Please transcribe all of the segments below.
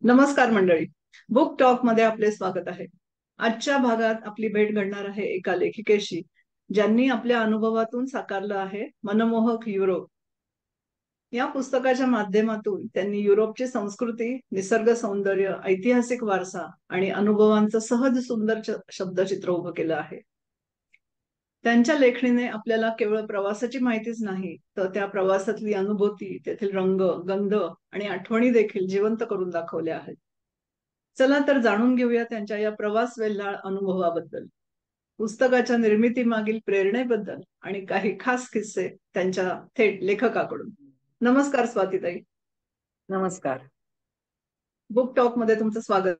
नमस्कार मंडळी. Book talk मध्ये आपले स्वागत आहे. आजच्या भागात आपली भेट घडणार आहे एका लेखिकेशी, ज्यांनी आपल्या अनुभवातून साकारलं आहे मनमोहक युरोप. या पुस्तकाच्या माध्यमातून त्यांनी युरोपची संस्कृती, निसर्ग सौंदर्य, ऐतिहासिक वारसा आणि अनुभवांचं सहज सुंदर शब्दचित्र उभं केलं आहे. त्यांच्या लेखणीने आपल्याला केवळ प्रवासाची माहितीच नाही, तर त्या प्रवासातली अनुभूती, तेथील रंग, गंध आणि आठवणी देखील जिवंत करून दाखवल्या आहेत. चला तर जाणून घेऊया त्यांच्या या प्रवास वेल्हाळ अनुभवाबद्दल, पुस्तकाच्या निर्मितीमागील प्रेरणेबद्दल आणि काही खास किस्से त्यांच्या थेट लेखकाकडून. नमस्कार स्वातीताई. नमस्कार. बुक टॉक मध्ये तुमचं स्वागत.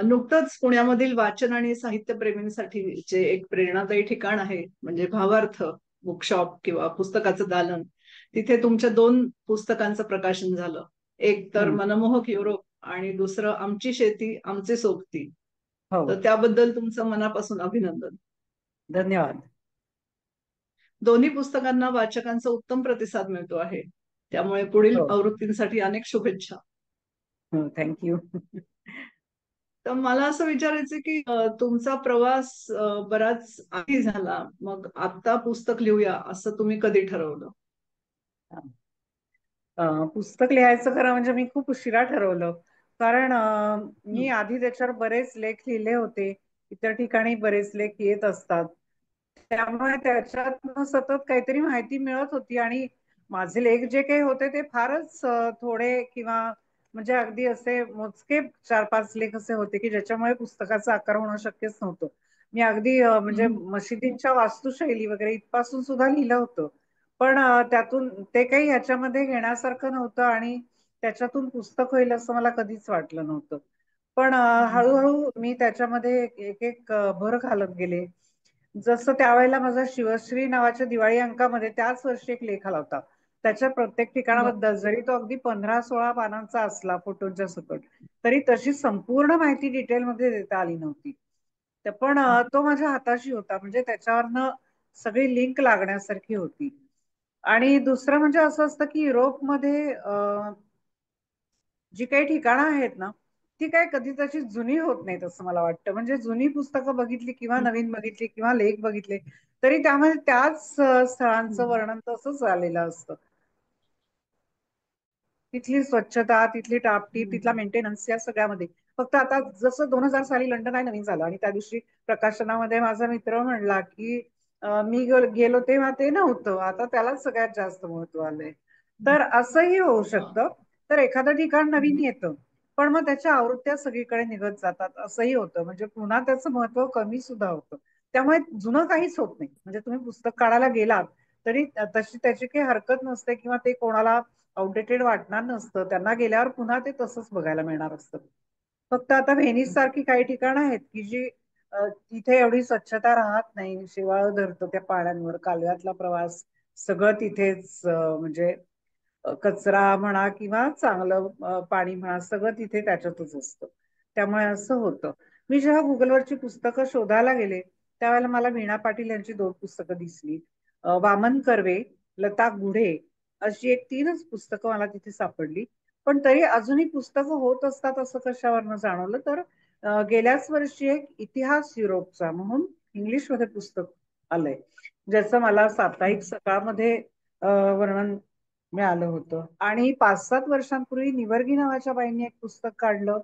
नुकतंच पुण्यामधील वाचन आणि साहित्य प्रेमींसाठी जे एक प्रेरणादायी ठिकाण आहे म्हणजे भावार्थ बुकशॉप किंवा पुस्तकाचं दालन, तिथे तुमच्या दोन पुस्तकांचं प्रकाशन झालं. एक तर हं. मनमोहक युरोप आणि दुसरं आमची शेती आमची सोबती. हो, तर त्याबद्दल तुमचं मनापासून अभिनंदन. धन्यवाद. दोन्ही पुस्तकांना वाचकांचा उत्तम प्रतिसाद मिळतो आहे, त्यामुळे पुढील हो, आवृत्तींसाठी अनेक शुभेच्छा. हो. Thank you. तर मला असं विचारायचं की तुमचा प्रवास बराच आधी झाला, मग आता पुस्तक लिहूया असं तुम्ही कधी ठरवलं? पुस्तक लिहायचं खरं म्हणजे मी खूप उशिरा ठरवलं. कारण मी हं. आधी त्याच्यावर बरेच लेख लिहिले होते. इतर ठिकाणी बरेच लेख येत असतात. त्यामुळे त्याच्यातनं सतत काहीतरी माहिती मिळत होती आणि माझे लेख जे काही होते ते फारच थोडे किंवा म्हणजे अगदी असे मोजके 4-5 लेख असे होते की ज्याच्यामुळे पुस्तकाचा आकार होणं शक्यच नव्हतं. मी अगदी म्हणजे हं. मशिदींच्या वास्तुशैली वगैरे इथपासून सुद्धा लिहिलं होतं. पण त्यातून ते काही ह्याच्यामध्ये घेण्यासारखं नव्हतं आणि त्याच्यातून पुस्तक होईल असं मला कधीच वाटलं नव्हतं. पण हं. हळूहळू मी त्याच्यामध्ये एक एक भर घालत गेले. जसं त्यावेळेला माझा शिवश्री नावाच्या दिवाळी अंकामध्ये त्याच वर्षी एक लेख आला होता. त्याच्या प्रत्येक बर. ठिकाणाबद्दल जरी तो अगदी 15-16 पानांचा असला फोटोच्या सकट, तरी तशी संपूर्ण माहिती डिटेलमध्ये देता आली नव्हती. पण तो माझ्या हाताशी होता म्हणजे त्याच्यावरनं सगळी लिंक लागण्यासारखी होती. आणि दुसरं म्हणजे असं असतं की युरोपमध्ये जी काही ठिकाणं आहेत ना, ती काय कधी तशी जुनी होत नाहीत असं मला वाटतं. म्हणजे जुनी पुस्तकं बघितली किंवा हं. नवीन बघितली किंवा लेख बघितले, तरी त्यामध्ये त्याच स्थळांचं हं. वर्णन तसंच आलेलं असतं. तिथली स्वच्छता, तिथली टापटीप, तिथला हं. मेंटेनन्स या सगळ्यामध्ये. फक्त आता जसं 2000 साली लंडन आय नवीन झालं आणि त्या दिवशी प्रकाशनामध्ये माझा मित्र म्हणला, की मी गेलो तेव्हा ते नव्हतं. आता त्यालाच सगळ्यात जास्त महत्व आलंय. तर असंही होऊ हा. शकतं. तर एखादं ठिकाण नवीन हं. येतं, पण मग त्याच्या आवृत्त्या सगळीकडे निघत जातात असंही होतं. म्हणजे पुन्हा त्याचं महत्व कमी सुद्धा होतं. त्यामुळे जुनं काहीच होत नाही. म्हणजे तुम्ही पुस्तक काढायला गेलात, तरी तशी त्याची काही हरकत नसते किंवा ते कोणाला आउटडेटेड वाटणार नसतं. त्यांना गेल्यावर पुन्हा ते तसंच बघायला मिळणार असतं. फक्त आता व्हेनिस सारखी काही ठिकाणं आहेत की जी तिथे एवढी स्वच्छता राहत नाही. शेवाळं धरतं त्या पाण्यावर. कालव्यातला प्रवास सगळं तिथेच म्हणजे कचरा म्हणा किंवा चांगलं पाणी म्हणा सगळं तिथे त्याच्यातच असतं. त्यामुळे असं होतं. मी जेव्हा गुगलवरची पुस्तकं शोधायला गेले, त्यावेळेला मला वीणा पाटील यांची 2 पुस्तकं दिसली. वामन कर्वे, लता गुढे अशी एक 3च पुस्तकं मला तिथे सापडली. पण तरी अजूनही पुस्तकं होत असतात असं कशावरनं जाणवलं तर गेल्याच वर्षी एक इतिहास युरोपचा म्हणून इंग्लिशमध्ये पुस्तक आलंय. ज्याचं मला साप्ताहिक हं. सकाळमध्ये वर्णन मिळालं होतं. आणि 5-7 वर्षांपूर्वी निवर्गी नावाच्या बाईंनी एक पुस्तक काढलं.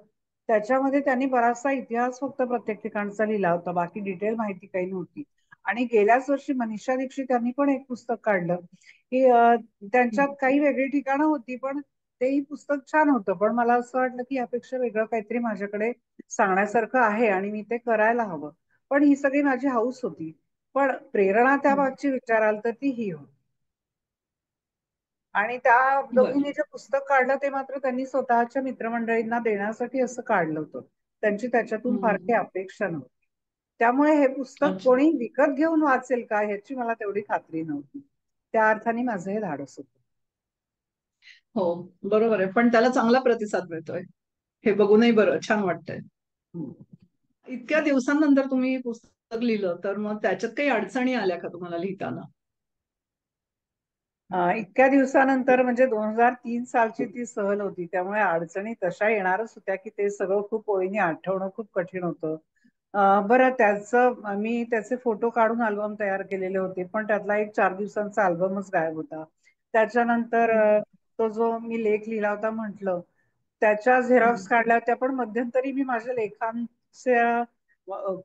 त्याच्यामध्ये त्यांनी बराचसा इतिहास फक्त प्रत्येक ठिकाणचा लिहिला होता. बाकी डिटेल माहिती काही नव्हती. आणि गेल्याच वर्षी मनीषा दीक्षित यांनी पण एक पुस्तक काढलं, की त्यांच्यात हं. काही वेगळी ठिकाणं होती, पण तेही पुस्तक छान होतं. पण मला असं वाटलं, की यापेक्षा वेगळं काहीतरी माझ्याकडे सांगण्यासारखं आहे आणि मी ते करायला हवं. पण ही सगळी माझी हौस होती. पण प्रेरणा त्या हं. मागची विचाराल तर ती ही होती. आणि त्या बर. दोघींनी जे पुस्तक काढलं ते मात्र त्यांनी स्वतःच्या मित्रमंडळींना देण्यासाठी असं काढलं होतं. त्यांची त्याच्यातून फार काही हं. अपेक्षा नव्हती. त्यामुळे हे पुस्तक अच्छा. कोणी विकत घेऊन वाचेल का ह्याची मला तेवढी खात्री नव्हती. त्या अर्थाने माझं हे धाडस होतं. हो, बरोबर आहे. पण त्याला चांगला प्रतिसाद मिळतोय, हे बघूनही बरं छान वाटतंय. इतक्या दिवसांनंतर तुम्ही पुस्तक लिहिलं, तर मग त्याच्यात काही अडचणी आल्या का तुम्हाला लिहिताना? इतक्या दिवसानंतर म्हणजे 2003 सालची ती सहल होती, त्यामुळे अडचणी तशा येणारच होत्या की ते सगळं खूप ओळीने आठवणं खूप कठीण होतं. बरं मी त्याचे फोटो काढून अल्बम तयार केलेले होते, पण त्यातला एक 4 दिवसांचा अल्बमच गायब होता. त्याच्यानंतर तो जो मी लेख लिहिला होता म्हटलं, त्याच्या झेरॉक्स काढल्या होत्या, पण मध्यंतरी मी माझ्या लेखांच्या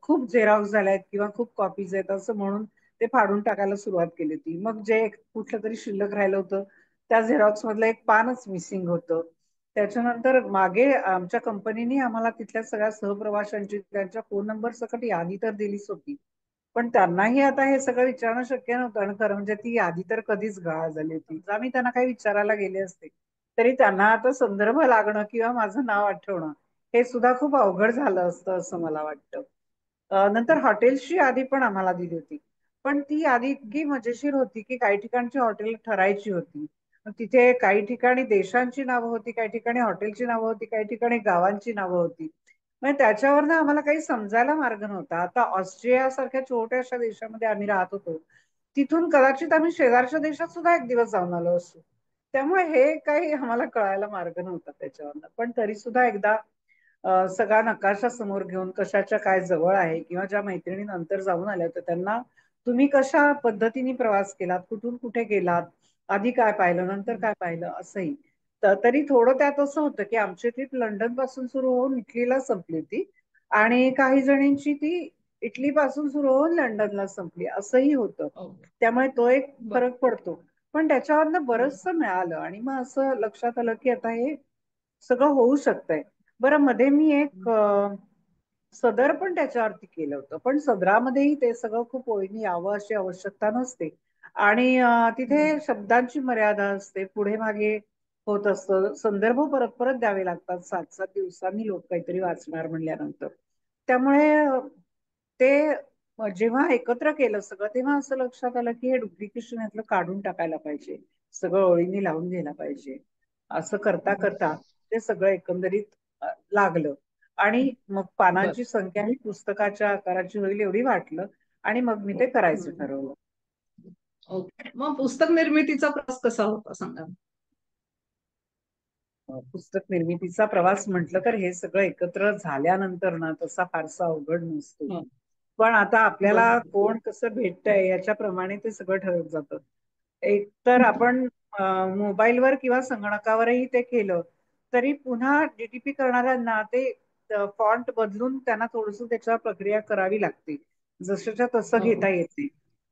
खूप झेरॉक्स झाल्या आहेत किंवा खूप कॉपीज आहेत असं म्हणून ते फाडून टाकायला सुरुवात केली होती. मग जे कुठलं तरी शिल्लक राहिलं होतं त्या झेरॉक्स मधलं एक पानच मिसिंग होतं. त्याच्यानंतर मागे आमच्या कंपनीने आम्हाला तिथल्या सगळ्या सहप्रवाशांची त्यांच्या फोन नंबर सकट यादी तर दिलीच होती, पण त्यांनाही आता हे सगळं विचारणं शक्य नव्हतं. आणि खरं म्हणजे ती यादी तर कधीच गहाळ झाली होती. जर मी त्यांना काही विचारायला गेले असते तरी त्यांना आता संदर्भ लागणं किंवा माझं नाव आठवणं हे सुद्धा खूप अवघड झालं असतं असं मला वाटतं. नंतर हॉटेल्सची यादी पण आम्हाला दिली होती, पण ती यादी इतकी मजेशीर होती की काही ठिकाणची हॉटेल ठरायची होती. तिथे काही ठिकाणी देशांची नावं होती, काही ठिकाणी हॉटेलची नावं होती, काही ठिकाणी गावांची नावं होती. म्हणजे त्याच्यावरनं आम्हाला काही समजायला मार्ग नव्हता. आता ऑस्ट्रिया सारख्या छोट्याशा देशामध्ये आम्ही राहत होतो, तिथून कदाचित आम्ही शेजारच्या देशात सुद्धा एक दिवस जाऊन आलो असतो. त्यामुळे हे काही आम्हाला कळायला मार्ग नव्हता त्याच्यावरनं. पण तरी सुद्धा एकदा सगळा नकाशा समोर घेऊन कशाच्या काय जवळ आहे किंवा ज्या मैत्रिणी नंतर जाऊन आल्या होत्या त्यांना तुम्ही कशा पद्धतीने प्रवास केलात, कुठून कुठे गेलात, आधी काय पाहिलं नंतर काय पाहिलं असंही. तरी थोडं त्यात असं होतं की आमची ट्रिप लंडन पासून सुरू होऊन इटलीला संपली होती आणि काही जणींची ती इटली पासून सुरू होऊन लंडनला संपली असंही होतं. ओके. त्यामुळे तो एक बर. फरक पडतो. पण त्याच्यावरनं हम्म. बरचसं मिळालं आणि मग असं लक्षात आलं की आता हे सगळं होऊ शकतंय. बरं, मध्ये मी एक सदर पण त्याच्यावरती केलं होतं, पण सदरामध्येही ते सगळं खूप ओळीने यावं अशी आवश्यकता नसते. आणि हम्म. तिथे शब्दांची मर्यादा असते, पुढे मागे होत असतं, संदर्भ परत परत द्यावे लागतात, 7-7 दिवसांनी लोक काहीतरी वाचणार म्हणल्यानंतर. त्यामुळे ते जेव्हा एकत्र केलं सगळं तेव्हा असं लक्षात आलं की हे डुप्लिकेशन यातलं काढून टाकायला पाहिजे, सगळं ओळीने लावून घ्यायला पाहिजे. असं करता करता ते सगळं एकंदरीत लागलं. आणि मग बर. पानांची संख्या ही पुस्तकाच्या आकाराची होईल एवढी वाटलं आणि मग मी ते करायचं हम्म. ठरवलं. ओके. मग पुस्तक निर्मितीचा प्रवास कसा होता सांगा. पुस्तक निर्मितीचा प्रवास म्हटलं तर हे सगळं एकत्र झाल्यानंतर ना तसा फारसा अवघड नसतो. हो. पण आता आपल्याला बर. कोण कसं भेटतंय याच्याप्रमाणे ते सगळं ठरत जातं. एक तर आपण मोबाईलवर किंवा संगणकावरही ते केलं तरी पुन्हा डीटीपी करणाऱ्यांना ते फॉन्ट बदलून त्यांना थोडस त्याच्यावर प्रक्रिया करावी लागते, जसंच्या तसं हो. घेता येत नाही.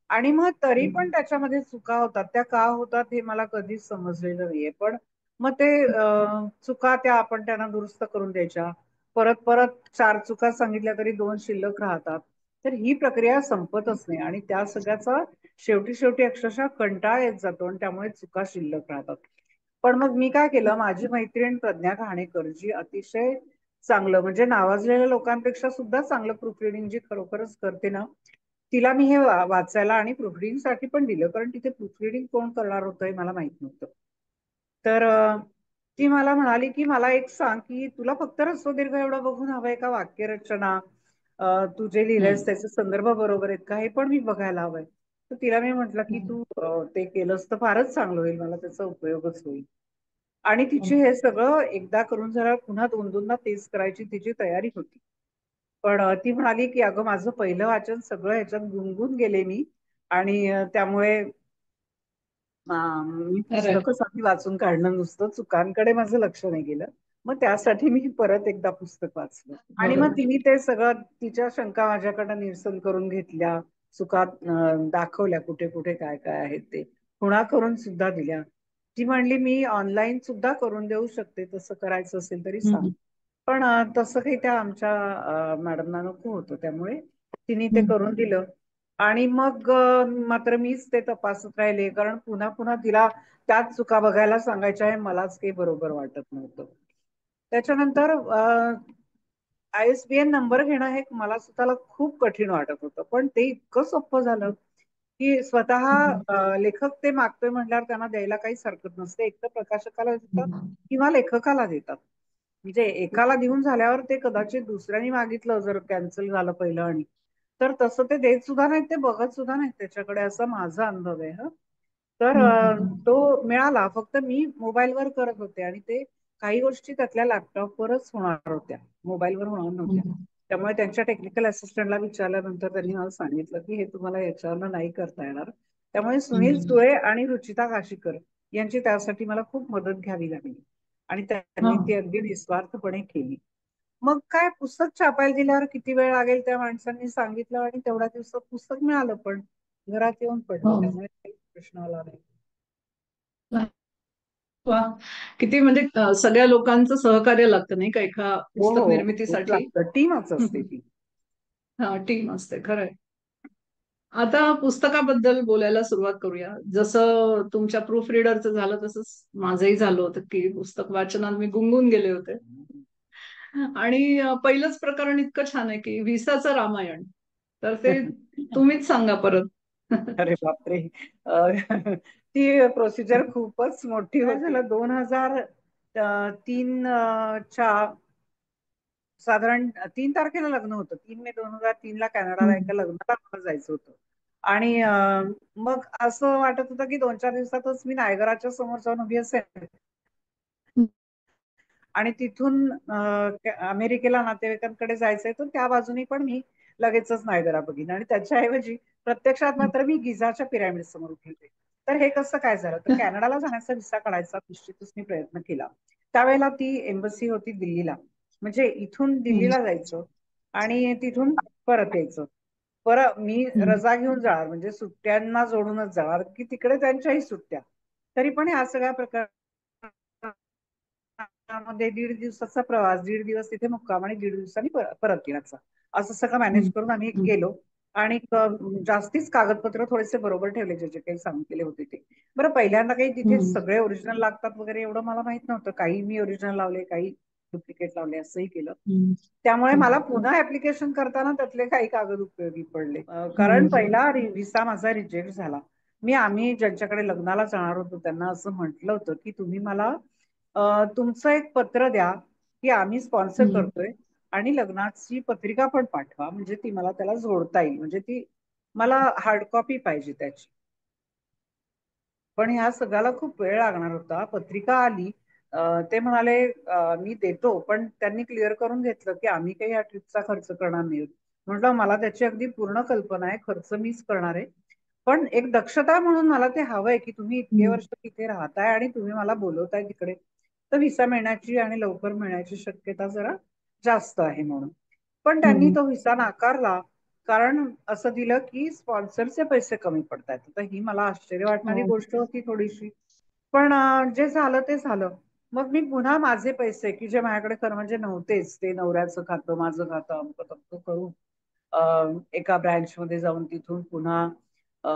आणि मग तरी पण हम्म. त्याच्यामध्ये चुका होतात, त्या का होतात हे मला कधीच समजलेलं नाहीये. पण मग ते चुका त्या आपण त्यांना दुरुस्त करून द्यायच्या, परत परत 4 चुका सांगितल्या तरी 2 शिल्लक राहतात. तर ही प्रक्रिया संपतच नाही आणि त्या सगळ्याचा शेवटी शेवटी अक्षरशः कंटाळा येत जातो आणि त्यामुळे चुका शिल्लक राहतात. पण मग मी काय केलं, माझी मैत्रीण प्रज्ञा घाणेकर जी अतिशय चांगलं म्हणजे नावाजलेल्या लोकांपेक्षा सुद्धा चांगलं प्रूफ रिडिंग जी खरोखरच करते ना, तिला मी हे वाचायला आणि प्रूफ रिडिंग साठी पण दिलं, कारण तिथे प्रूफ रिडिंग कोण करणार होतं हे मला माहित नव्हतं. तर ती मला म्हणाली की मला एक सांग की तुला फक्त ह्रस्वदीर्घ एवढं बघून हवंय का वाक्यरचना, तू जे लिहिलंयस हम्म. त्याचे संदर्भ बरोबर आहेत का हे पण मी बघायला हवंय. तर तिला मी म्हटलं की हम्म. तू ते केलंस तर फारच चांगलं होईल, मला त्याचा उपयोगच होईल. आणि तिची हम्म. हे सगळं एकदा करून जरा पुन्हा दोन दोनदा तेच करायची तिची तयारी होती. पण ती म्हणाली की अगं माझं पहिलं वाचन सगळं ह्याच्यात गुंगून गेले मी आणि त्यामुळे मी खरंय. पुस्तकच आधी वाचून काढणं, नुसतं चुकांकडे माझं लक्ष नाही गेलं. मग त्यासाठी मी परत एकदा पुस्तक वाचलं आणि मग बरोबर. तिने ते सगळं तिच्या शंका माझ्याकडनं निरसन करून घेतल्या, चुका दाखवल्या कुठे कुठे काय काय आहेत ते, खुणा करून सुद्धा दिल्या. ती म्हणली मी ऑनलाईन सुद्धा करून देऊ शकते, तसं करायचं असेल तरी सांग. हम्म. पण तसं काही त्या आमच्या मॅडमना नको होतं, त्यामुळे तिने ते हम्म. करून दिलं. आणि मग मात्र मीच ते तपासत राहिले, कारण पुन्हा पुन्हा तिला त्याच चुका बघायला सांगायच्या हे मलाच काही बरोबर वाटत नव्हतं. त्याच्यानंतर ISBN नंबर घेणं हे मला स्वतःला खूप कठीण वाटत होतं, पण ते इतकं सोपं झालं की स्वतः हम्म. लेखक ते मागतोय म्हटल्यावर त्यांना द्यायला काहीच हरकत नसते. एक तर प्रकाशकाला देतात हम्म. किंवा लेखकाला देतात. म्हणजे एकाला देऊन झाल्यावर ते कदाचित दुसऱ्यानी मागितलं जर कॅन्सल झालं पहिलं आणि तर तसं ते देत सुद्धा नाहीत, ते बघत सुद्धा नाहीत त्याच्याकडे, असा माझा अनुभव आहे. तर हम्म. तो मिळाला, फक्त मी मोबाईलवर करत होते आणि ते काही गोष्टी त्यातल्या लॅपटॉपवरच होणार होत्या, मोबाईलवर होणार नव्हत्या. हम्म. त्यामुळे त्यांच्या टेक्निकल असिस्टंटला विचारल्यानंतर त्यांनी मला सांगितलं की हे तुम्हाला याच्यावर नाही करता येणार. त्यामुळे सुनील हम्म. सुळे आणि रुचिता काशीकर यांची त्यासाठी मला खूप मदत घ्यावी लागली आणि हा. त्यांनी ती अगदी निस्वार्थपणे केली. मग काय, पुस्तक छापायला दिल्यावर किती वेळ लागेल त्या माणसांनी सांगितलं आणि तेवढ्या दिवसात पुस्तक मिळालं पण घरात येऊन पडलं. हो. त्यामुळे काही प्रश्न आला नाही. वा. किती म्हणजे सगळ्या लोकांचं सहकार्य लागतं नाही का एका हो पुस्तक हो, खूप निर्मितीसाठी. लागतं, टीमच असते ती. हा, टीम असते खरंय. आता पुस्तकाबद्दल बोलायला सुरुवात करूया. जसं तुमच्या प्रूफ रिडरचं झालं तसंच माझंही झालं होतं की पुस्तक वाचनात मी गुंगून गेले होते. आणि पहिलंच प्रकरण इतकं छान आहे की विसाचं रामायण. तर ते तुम्हीच सांगा परत. अरे बापरे. ती प्रोसिजर खूपच मोठी होती. काय झालं, 2003 च्या साधारण 3 तारखेला लग्न होतं. 3 मे 2003 कॅनडाला हम्म. एका लग्नाला मला जायचं होतं. आणि मग असं वाटत होतं की 2-4 दिवसातच मी नायगराच्या समोर जाऊन उभी असेल आणि तिथून अमेरिकेला नातेवाईकांकडे जायचंय, तर त्या बाजूनी पण मी लगेचच नायगरा बघीन. आणि त्याच्याऐवजी प्रत्यक्षात मात्र मी गिझाच्या पिरॅमिड समोर उभी होते. तर हे कसं काय झालं, तर कॅनडाला जाण्याचा व्हिसा काढायचा निश्चितच मी प्रयत्न केला. त्यावेळेला ती एम्बसी होती दिल्लीला, म्हणजे इथून हम्म. दिल्लीला जायचं आणि तिथून परत यायचं. परत मी हम्म. रजा घेऊन जाणार, म्हणजे सुट्ट्यांना जोडूनच जाणार की तिकडे त्यांच्याही सुट्ट्या. तरी पण ह्या सगळ्या प्रकार मध्ये 1.5 दिवसाचा प्रवास, 1.5 दिवस तिथे मुक्काम आणि 1.5 दिवसांनी परत यायचा, असं सगळं मॅनेज हम्म. करून आम्ही हम्म. गेलो. आणि जास्तीच कागदपत्र थोडेसे बरोबर ठेवले, जे जे काही सांगितले होते ते. बरं, पहिल्यांदा काही तिथे हम्म. सगळे ओरिजिनल लागतात वगैरे एवढं मला माहित नव्हतं. काही मी ओरिजिनल लावले, काही डुप्लिकेट लावले, असंही केलं. हम्म. त्यामुळे मला हम्म. पुन्हा ऍप्लिकेशन करताना त्यातले काही कागद उपयोगी पडले. कारण हम्म. पहिला व्हिसा माझा रिजेक्ट झाला. आम्ही ज्यांच्याकडे लग्नाला जाणार होतो त्यांना असं म्हटलं होतं की तुम्ही मला तुमचं एक पत्र द्या की आम्ही स्पॉन्सर हम्म. करतोय आणि लग्नाची पत्रिका पण पाठवा, म्हणजे ती मला त्याला जोडता येईल, म्हणजे ती मला हार्ड कॉपी पाहिजे त्याची. पण ह्या सगळ्याला खूप वेळ लागणार होता. पत्रिका आली, ते म्हणाले मी देतो, पण त्यांनी क्लिअर करून घेतलं की आम्ही काही या ट्रिपचा खर्च करणार नाही. म्हटलं मला त्याची अगदी पूर्ण कल्पना आहे, खर्च मीच करणार आहे, पण एक दक्षता म्हणून मला ते हवंय की तुम्ही इतके हम्म. वर्ष तिथे राहताय आणि तुम्ही मला बोलवताय तिकडे, तर व्हिसा मिळण्याची आणि लवकर मिळण्याची शक्यता जरा जास्त आहे म्हणून. पण त्यांनी हम्म. तो व्हिसा नाकारला, कारण असं दिलं की स्पॉन्सरचे पैसे कमी पडतात. तर ही मला आश्चर्य वाटणारी हो. गोष्ट होती थोडीशी. पण जे झालं ते झालं. मग मी पुन्हा माझे पैसे, की जे माझ्याकडे खरं म्हणजे नव्हतेच, ते नवऱ्याचं खातं, माझं खातं, अमकं तमकं करून एका ब्रँच मध्ये जाऊन तिथून पुन्हा अ,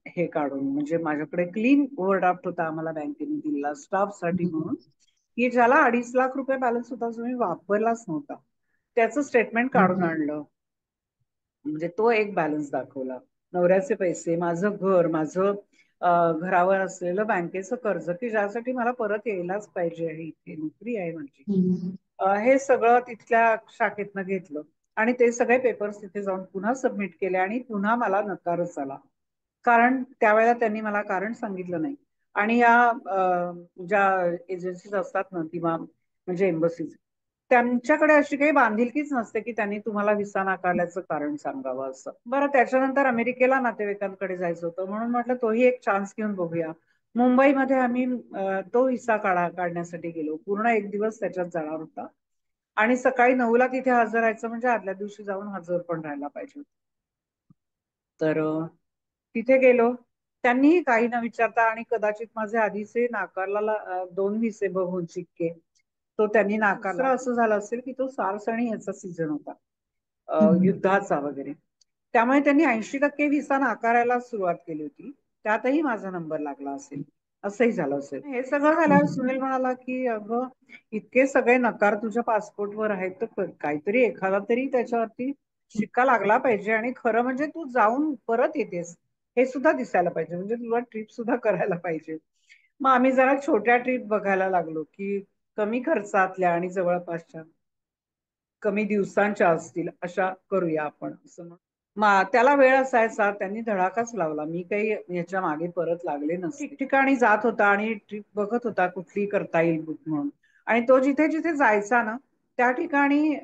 हे काढून, म्हणजे माझ्याकडे क्लीन ओव्हरड्राफ्ट होता आम्हाला बँकेने दिलेला स्टाफसाठी हम्म. म्हणून, की ज्याला 2.5 लाख रुपये बॅलन्स होता, जो मी वापरलाच नव्हता, त्याचं स्टेटमेंट काढून हम्म. आणलं. म्हणजे तो एक बॅलन्स दाखवला. नवऱ्याचे पैसे, माझं घर, माझं घरावर असलेलं बँकेचं कर्ज, की ज्यासाठी मला परत यायलाच पाहिजे आहे, इथे नोकरी आहे माझी. हम्म. हे सगळं तिथल्या शाखेतनं घेतलं आणि ते सगळे पेपर्स तिथे जाऊन पुन्हा सबमिट केले आणि पुन्हा मला नकारच आला. कारण त्यावेळेला त्यांनी मला कारण सांगितलं नाही. आणि या ज्या एजन्सीज असतात ना, किंवा म्हणजे एम्बसीज, त्यांच्याकडे अशी काही बांधिलकीच नसते की त्यांनी तुम्हाला व्हिसा नाकारल्याचं कारण सांगावं असं. बरं, त्याच्यानंतर अमेरिकेला नातेवाईकांकडे जायचं होतं, म्हणून म्हटलं तोही एक चान्स घेऊन बघूया. मुंबईमध्ये आम्ही तो व्हिसा काढण्यासाठी गेलो. पूर्ण 1 दिवस त्याच्यात जाणार होता आणि सकाळी 9ला तिथे हजर राहायचं, म्हणजे आदल्या दिवशी जाऊन हजर पण राहायला पाहिजे. तर तिथे गेलो. त्यांनीही काही न विचारता आणि कदाचित माझे आधीचे नाकारला 2 व्हिसे बघून शिक्के, तो त्यांनी नाकारला. असं झालं असेल की तो सार्स आणि याचा सीझन होता, हम्म. युद्धाचा वगैरे. त्यामुळे त्यांनी 80% व्हिसा नाकारायला सुरुवात केली होती. त्यातही माझा नंबर लागला असेल, असंही झालं असेल. हे सगळं झाल्यावर हम्म. सुनील म्हणाला की अगं, इतके सगळे नकार तुझ्या पासपोर्टवर आहेत, तर काहीतरी एखादा तरी त्याच्यावरती शिक्का लागला पाहिजे, आणि खरं म्हणजे तू जाऊन परत येतेस हे सुद्धा दिसायला पाहिजे, म्हणजे तुला ट्रिप सुद्धा करायला पाहिजे. मग आम्ही जरा छोट्या ट्रिप बघायला लागलो, की कमी खर्चातल्या आणि जवळपासच्या, कमी दिवसांच्या असतील अशा करूया आपण असं. त्याला वेळ असायचा, त्यांनी धडाकाच लावला. मी काही याच्या मागे परत लागले नसते. ठिकठिकाणी जात होता आणि ट्रिप बघत होता कुठली करता येईल बुक म्हणून. आणि तो जिथे जिथे जायचा ना, त्या ठिकाणी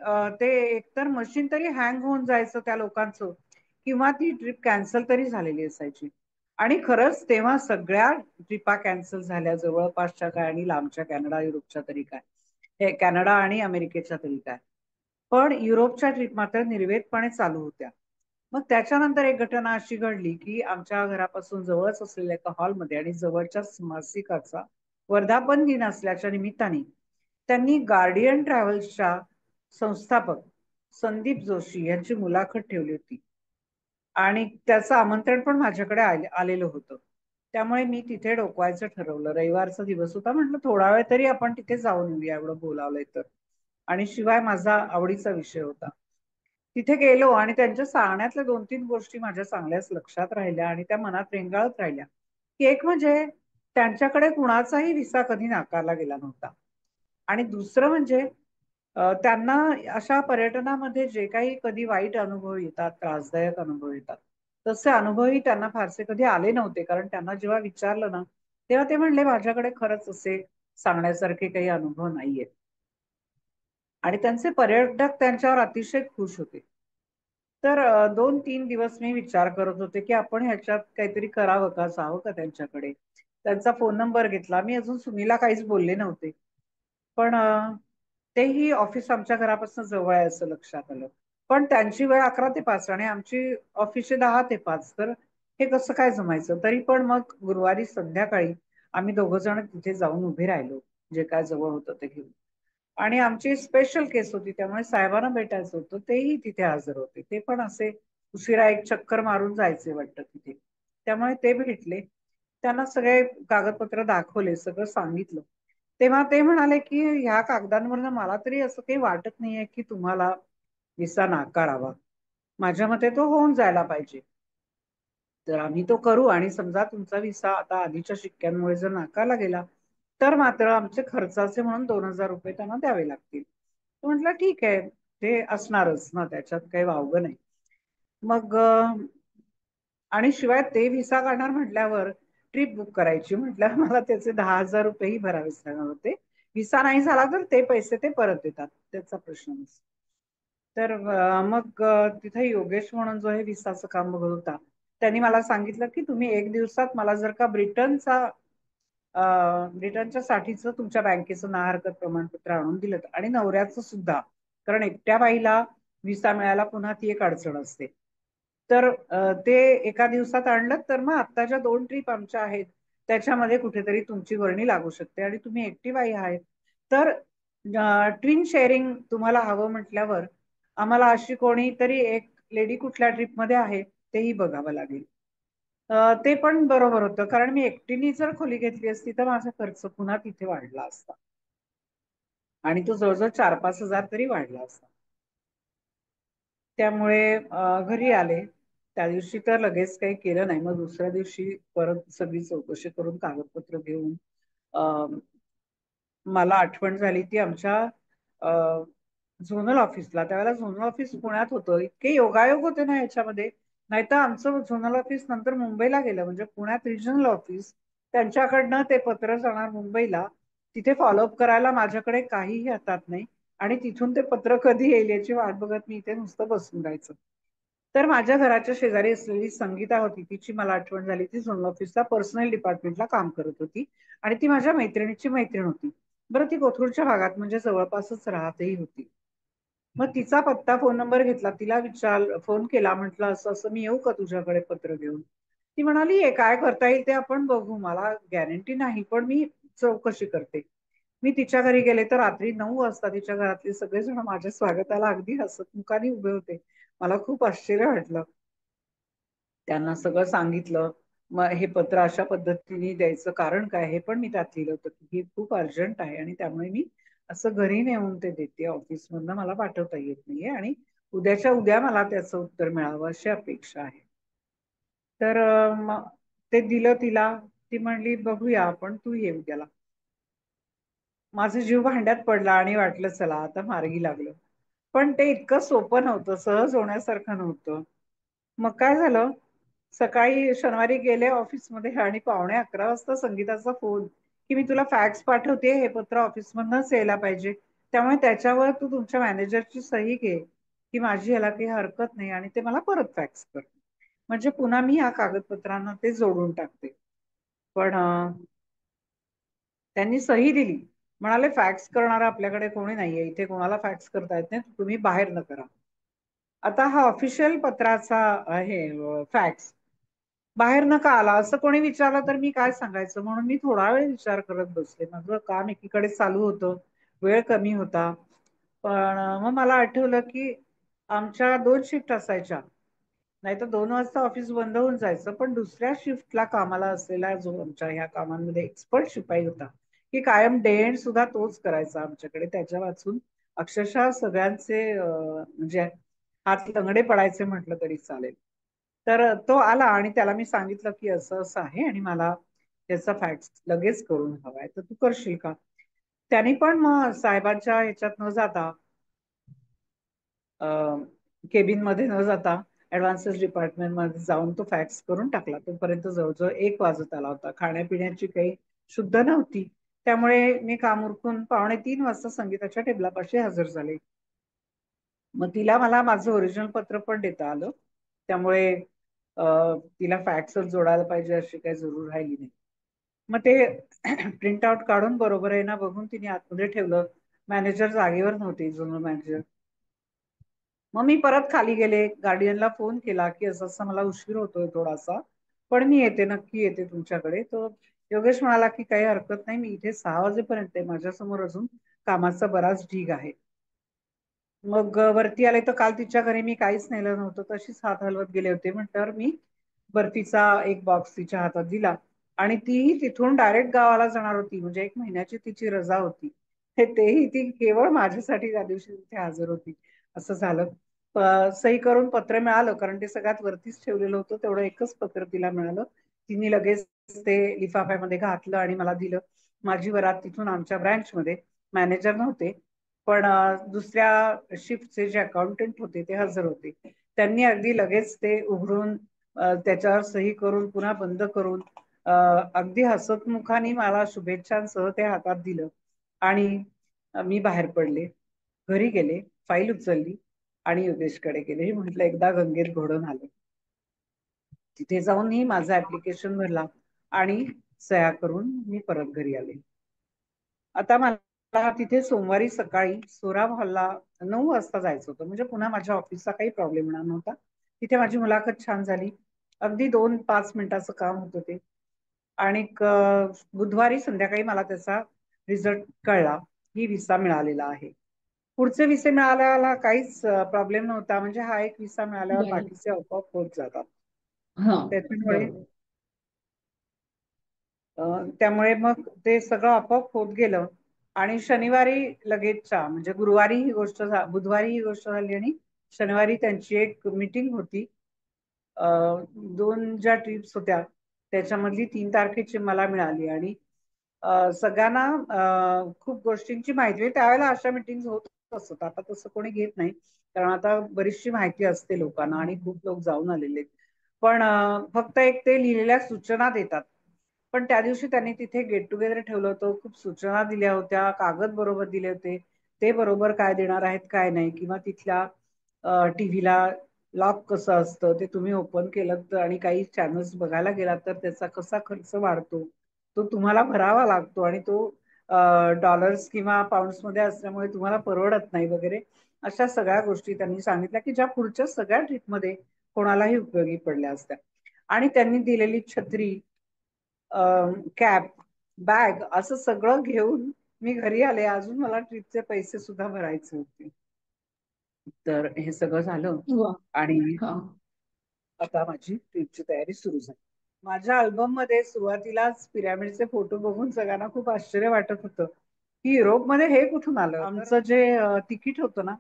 ते एकतर मशीन तरी हँग होऊन जायचं त्या लोकांचं, किंवा ती ट्रिप कॅन्सल तरी झालेली असायची. आणि खरंच तेव्हा सगळ्या ट्रिपा कॅन्सल झाल्या, जवळपासच्या काय आणि लांबच्या, कॅनडा युरोपच्या तरी काय, हे कॅनडा आणि अमेरिकेच्या तरी काय. पण युरोपच्या ट्रिप मात्र निर्वेदपणे चालू होत्या. मग त्याच्यानंतर एक घटना अशी घडली की आमच्या घरापासून जवळच असलेल्या एका हॉलमध्ये आणि जवळच्याच मासिकाचा वर्धापन दिन असल्याच्या निमित्ताने त्यांनी गार्डियन ट्रॅव्हल्सच्या संस्थापक संदीप जोशी यांची मुलाखत ठेवली होती. आणि त्याचं आमंत्रण पण माझ्याकडे आलेलं होतं. त्यामुळे मी तिथे डोकवायचं ठरवलं. रविवारचा दिवस होता, म्हटलं थोडा वेळ तरी आपण तिथे जाऊन येऊया, एवढं बोलावलंय तर. आणि शिवाय माझा आवडीचा विषय होता. तिथे गेलो आणि त्यांच्या सांगण्यातल्या 2-3 गोष्टी माझ्या चांगल्याच लक्षात राहिल्या आणि त्या मनात रेंगाळत राहिल्या. की एक म्हणजे त्यांच्याकडे कुणाचाही व्हिसा कधी नाकारला गेला नव्हता. आणि दुसरं म्हणजे त्यांना अशा पर्यटनामध्ये जे काही कधी वाईट अनुभव येतात, त्रासदायक अनुभव येतात, तसे अनुभवही त्यांना फारसे कधी आले नव्हते. कारण त्यांना जेव्हा विचारलं ना, तेव्हा ते म्हणले माझ्याकडे खरंच असे सांगण्यासारखे काही अनुभव नाहीये. आणि त्यांचे पर्यटक त्यांच्यावर अतिशय खुश होते. तर 2-3 दिवस मी विचार करत होते की आपण ह्याच्यात काहीतरी करावं का, जावं का त्यांच्याकडे. त्यांचा फोन नंबर घेतला. मी अजून सुनीला काहीच बोलले नव्हते. पण तेही ऑफिस आमच्या घरापासून जवळ आहे असं लक्षात आलं. पण त्यांची वेळ 11 ते 5 आणि आमची ऑफिसची 10 ते 5, तर हे कसं काय जमायचं. तरी पण मग गुरुवारी संध्याकाळी आम्ही दोघं जण तिथे जाऊन उभे राहिलो, जे काय जवळ होतं ते घेऊन. आणि आमची स्पेशल केस होती, त्यामुळे साहेबांना भेटायचं होतं. तेही तिथे हजर होते. ते पण असे उशिरा एक चक्कर मारून जायचे वाटतं तिथे. त्यामुळे ते भेटले. त्यांना सगळे कागदपत्र दाखवले, सगळं सांगितलं. तेव्हा ते म्हणाले की ह्या कागदांवरनं मला तरी असं काही वाटत नाहीये की तुम्हाला व्हिसा नाकारावा. माझ्या मते तो होऊन जायला पाहिजे. तर आम्ही तो करू आणि समजा तुमचा व्हिसा आता आधीच्या शिक्क्यांमुळे जर नाकारला गेला, तर मात्र आमचे खर्चाचे म्हणून 2,000 रुपये त्यांना द्यावे लागतील. म्हटलं ठीक आहे, ते असणारच ना, त्याच्यात काही वावगं नाही. मग आणि शिवाय ते व्हिसा काढणार म्हटल्यावर ट्रिप बुक करायची म्हटल्यावर मला त्याचे 10,000 रुपयेही भरावेच लागणार होते. व्हिसा नाही झाला तर ते पैसे ते परत देतात, त्याचा प्रश्न नसतो. तर मग तिथे योगेश म्हणून जो हे व्हिसाचं काम बघत होता, त्यांनी मला सांगितलं की तुम्ही 1 दिवसात मला जर का ब्रिटनच्या साठीचं तुमच्या बँकेचं ना हरकत प्रमाणपत्र आणून दिलं, आणि नवऱ्याचं सुद्धा, कारण एकट्या बाईला व्हिसा मिळायला पुन्हा ती एक अडचण असते. तर ते एका दिवसात आणलं तर मग आत्ताच्या 2 ट्रिप आमच्या आहेत त्याच्यामध्ये कुठेतरी तुमची वर्णी लागू शकते. आणि तुम्ही एकटी बाई आहेत, तर ट्विन शेअरिंग तुम्हाला हवं म्हटल्यावर आम्हाला अशी कोणीतरी एक लेडी कुठल्या ट्रिपमध्ये आहे तेही बघावं लागेल. ते पण बरोबर होतं, कारण मी एकटीने जर खोली घेतली असती तर माझा खर्च पुन्हा तिथे वाढला असता, आणि तो जवळजवळ 4-5 हजार तरी वाढला असता. त्यामुळे घरी आले. त्या दिवशी तर लगेच काही केलं नाही. मग दुसऱ्या दिवशी परत सगळी चौकशी करून कागदपत्र घेऊन मला आठवण झाली ती आमच्या झोनल ऑफिसला. त्यावेळेला झोनल ऑफिस पुण्यात होतं. इतके योगायोग होते ना याच्यामध्ये. नाहीतर आमचं झोनल ऑफिस नंतर मुंबईला गेलं, म्हणजे पुण्यात रिजनल ऑफिस, त्यांच्याकडनं ते पत्र जाणार मुंबईला. तिथे फॉलोअप करायला माझ्याकडे काहीही हातात नाही. आणि तिथून ते पत्र कधी येईल याची वाट बघत मी इथे नुसतं बसून राहायचं. तर माझ्या घराच्या शेजारी असलेली संगीता होती, तिची मला आठवण झाली. ती झोनल ऑफिसला पर्सनल डिपार्टमेंटला काम करत होती आणि ती माझ्या मैत्रिणीची मैत्रीण होती. बरं, ती कोथरूडच्या भागात म्हणजे जवळपासच राहतही होती. मग तिचा पत्ता, फोन नंबर घेतला, तिला फोन केला, म्हटलं असं असं मी येऊ का तुझ्याकडे पत्र घेऊन. ती म्हणाली ये, काय करता येईल ते आपण बघू, मला गॅरंटी नाही पण मी चौकशी करते. मी तिच्या घरी गेले तर रात्री 9 वाजता तिच्या घरातले सगळेजण माझ्या स्वागताला अगदी हसतमुखाने उभे होते. मला खूप आश्चर्य वाटलं. त्यांना सगळं सांगितलं. मग हे पत्र अशा पद्धतीने द्यायचं कारण काय हे पण मी त्यात लिहिलं होतं की हे खूप अर्जंट आहे आणि त्यामुळे मी असं घरी नेऊन ते देते, ऑफिसमधनं मला पाठवता येत नाहीये, आणि उद्याच्या उद्या मला त्याचं उत्तर मिळावं अशी अपेक्षा आहे. तर ते दिलं तिला. ती म्हणली बघूया आपण, तू ये उद्याला. माझा जीव भांड्यात पडला आणि वाटलं चला आता मार्गी लागलं. पण ते इतकं सोपं नव्हतं, सहज होण्यासारखं नव्हतं. मग काय झालं, सकाळी शनिवारी गेले ऑफिसमध्ये आणि 11:45 वाजता संगीताचा फोन की मी तुला फॅक्स पाठवते, हे पत्र ऑफिसमधनच यायला पाहिजे, त्यामुळे त्याच्यावर तू तुमच्या मॅनेजरची सही घे की माझी याला काही हरकत नाही आणि ते मला परत फॅक्स कर. म्हणजे पुन्हा मी या कागदपत्रांना ते जोडून टाकते. पण त्यांनी सही दिली, म्हणाले फॅक्स करणारा आपल्याकडे कोणी नाहीये इथे, कोणाला फॅक्स करता येत नाही, तुम्ही बाहेर न करा. आता हा ऑफिशियल पत्राचा आहे फॅक्स, बाहेर नका आला असं कोणी विचारलं तर मी काय सांगायचं, म्हणून मी थोडा वेळ विचार करत बसले. माझं काम एकीकडे चालू होतं, वेळ कमी होता. पण मग मला आठवलं की आमच्या 2 शिफ्ट असायच्या, नाही तर 2 वाजता ऑफिस बंद होऊन जायचं. पण दुसऱ्या शिफ्टला कामाला असलेला जो आमच्या ह्या कामांमध्ये एक्सपर्ट शिपाई होता, की कायम डे एंड सुद्धा तोच करायचा आमच्याकडे, त्याच्या वाचून अक्षरशः सगळ्यांचे म्हणजे हात लंगडे पडायचे म्हटलं तरी चालेल. तर तो आला आणि त्याला मी सांगितलं की असं असं आहे आणि मला त्याचा फॅक्स लगेच करून हवाय, तर तू करशील का. त्यांनी पण मग साहेबांच्या ह्याच्यात न जाता, केबिन मध्ये न जाता ऍडव्हान्सेस डिपार्टमेंट मध्ये जाऊन तो फॅक्स करून टाकला. तोपर्यंत जवळजवळ 1 वाजत आला होता. खाण्यापिण्याची काही शुद्ध नव्हती, त्यामुळे मी काम उरकून 2:45 वाजता संगीताच्या टेबलापाशी हजर झाले. मग तिला मला माझं ओरिजिनल पत्र पण देता आलं, त्यामुळे तिला फॅक्सच जोडायला पाहिजे अशी काही जरूर राहिली नाही. मग ते प्रिंट आउट काढून बरोबर आहे ना बघून तिने आतमध्ये ठेवलं. मॅनेजर जागेवर नव्हते, जनरल मॅनेजर. मग मी परत खाली गेले, गार्डियनला फोन केला की असं असं मला उशीर होतोय थोडासा, पण मी येते, नक्की येते तुमच्याकडे. तो योगेश म्हणाला की काही हरकत नाही, मी इथे 6 वाजेपर्यंत आहे, माझ्यासमोर अजून कामाचा बराच ढीग आहे. मग वरती आले तर काल तिच्या घरी मी काहीच नेलं नव्हतं, तशीच हात हलवत गेले होते. म्हटल्यावर मी बर्फीचा एक बॉक्स तिच्या हातात दिला आणि ती तिथून डायरेक्ट गावाला जाणार होती, म्हणजे 1 महिन्याची तिची रजा होती. तेही ती केवळ माझ्यासाठी त्या दिवशी तिथे हजर होती. असं झालं. सही करून पत्र मिळालं, कारण ते सगळ्यात वरतीच ठेवलेलं होतं, तेवढं एकच पत्र तिला मिळालं. तिने लगेच ते लिफाफ्यामध्ये घातलं आणि मला दिलं. माझी वरात तिथून आमच्या ब्रँचमध्ये, मॅनेजर नव्हते पण दुसऱ्या शिफ्टचे जे अकाउंटंट होते ते हजर होते. त्यांनी अगदी लगेच ते उघडून त्याच्यावर सही करून पुन्हा बंद करून अगदी हसतमुखाने मला शुभेच्छांसह ते हातात दिलं आणि मी बाहेर पडले, घरी गेले, फाईल उचलली आणि योगेशकडे गेले. म्हटलं एकदा गंगेत घोडून आले. तिथे जाऊन मी माझा ऍप्लिकेशन भरला आणि सह्या करून मी परत घरी आले. आता मला तिथे सोमवारी सकाळी सोराब हॉलला 9 वाजता जायचं होतं, म्हणजे पुन्हा माझ्या ऑफिसचा काही प्रॉब्लेम येणार नव्हता. तिथे माझी मुलाखत छान झाली. अगदी 2-5 मिनिटाचं काम होतं ते. आणि बुधवारी संध्याकाळी मला त्याचा रिझल्ट कळला की विसा मिळालेला आहे. पुढचे विसे मिळाल्याला काहीच प्रॉब्लेम नव्हता, म्हणजे हा एक विसा मिळाल्यावर बरं. बाकीचे आपोआप होत जातात. हा. त्याच्यामुळे बरोबर. त्यामुळे मग ते सगळं आपोआप होत गेलं. आणि शनिवारी लगेचच्या, म्हणजे गुरुवारी ही गोष्ट बुधवारी ही गोष्ट झाली आणि शनिवारी त्यांची एक मीटिंग होती. अ, 2 ज्या ट्रिप्स होत्या त्याच्यामधली 3 तारखेची मला मिळाली आणि सगळ्यांना खूप गोष्टींची माहिती आहे. त्यावेळेला अशा मीटिंग होत असत, आता तसं कोणी घेत नाही, कारण आता बरीचशी माहिती असते लोकांना आणि खूप लोक जाऊन आलेले आहेत. पण फक्त एक ते लिहिलेल्या सूचना देतात. पण त्या दिवशी त्यांनी तिथे गेट टुगेदर ठेवलं होतं, खूप सूचना दिल्या होत्या, कागद बरोबर दिले होते, ते बरोबर काय देणार आहेत काय नाही, किंवा तिथल्या टीव्हीला लॉक कसं असतं ते तुम्ही ओपन केलं तर आणि काही चॅनल्स बघायला गेलात तर त्याचा कसा खर्च वाढतो, तो तुम्हाला भरावा लागतो आणि तो डॉलर्स किंवा पाऊंड्स मध्ये असल्यामुळे तुम्हाला परवडत नाही वगैरे. अशा सगळ्या गोष्टी त्यांनी सांगितल्या की ज्या पुढच्या सगळ्या ट्रिपमध्ये कोणालाही उपयोगी पडल्या असत्या. आणि त्यांनी दिलेली छत्री, कॅप, बॅग असं सगळं घेऊन मी घरी आले. अजून मला ट्रिपचे पैसे सुद्धा भरायचे होते. तर हे सगळं झालं वा. आणि हा. आता माझी ट्रिपची तयारी सुरू झाली. माझ्या अल्बम मध्ये सुरुवातीलाच पिरॅमिडचे फोटो बघून सगळ्यांना खूप आश्चर्य वाटत होतं की युरोपमध्ये हे कुठून आलं. आमचं जे तिकीट होतं ना